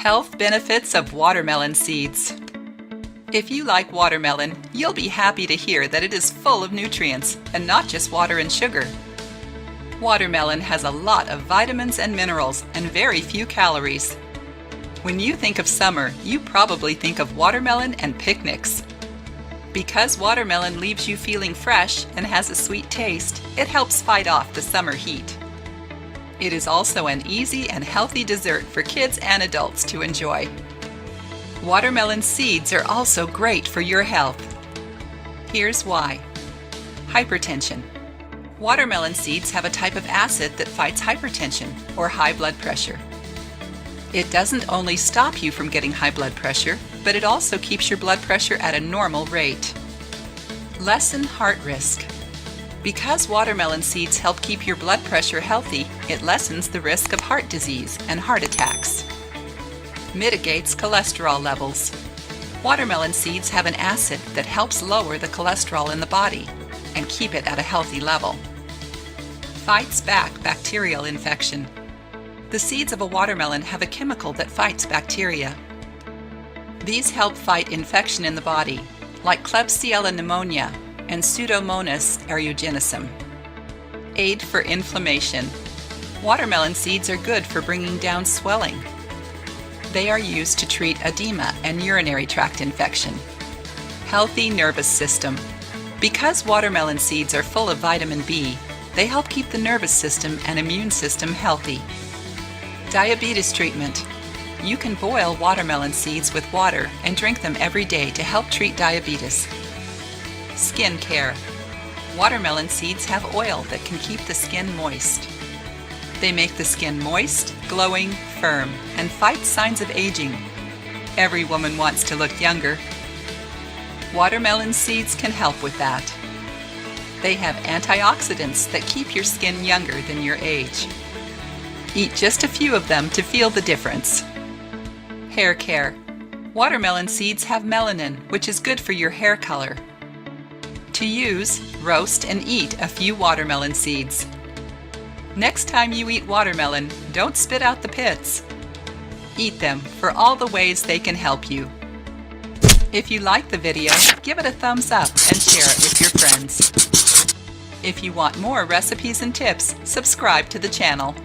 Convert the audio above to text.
Health benefits of watermelon seeds. If you like watermelon, you'll be happy to hear that it is full of nutrients and not just water and sugar. Watermelon has a lot of vitamins and minerals and very few calories. When you think of summer, you probably think of watermelon and picnics. Because watermelon leaves you feeling fresh and has a sweet taste, it helps fight off the summer heat. It is also an easy and healthy dessert for kids and adults to enjoy. Watermelon seeds are also great for your health. Here's why. Hypertension. Watermelon seeds have a type of acid that fights hypertension or high blood pressure. It doesn't only stop you from getting high blood pressure, but it also keeps your blood pressure at a normal rate. Lessen heart risk. Because watermelon seeds help keep your blood pressure healthy, it lessens the risk of heart disease and heart attacks. Mitigates cholesterol levels. Watermelon seeds have an acid that helps lower the cholesterol in the body and keep it at a healthy level. Fights back bacterial infection. The seeds of a watermelon have a chemical that fights bacteria. These help fight infection in the body, like Klebsiella pneumonia and Pseudomonas aeruginosa. Aid for inflammation. Watermelon seeds are good for bringing down swelling. They are used to treat edema and urinary tract infection. Healthy nervous system. Because watermelon seeds are full of vitamin B, they help keep the nervous system and immune system healthy. Diabetes treatment. You can boil watermelon seeds with water and drink them every day to help treat diabetes. Skin care. Watermelon seeds have oil that can keep the skin moist. They make the skin moist, glowing, firm, and fight signs of aging. Every woman wants to look younger. Watermelon seeds can help with that. They have antioxidants that keep your skin younger than your age. Eat just a few of them to feel the difference. Hair care. Watermelon seeds have melanin, which is good for your hair color. To use, roast and eat a few watermelon seeds. Next time you eat watermelon, don't spit out the pits. Eat them for all the ways they can help you. If you like the video, give it a thumbs up and share it with your friends. If you want more recipes and tips, subscribe to the channel.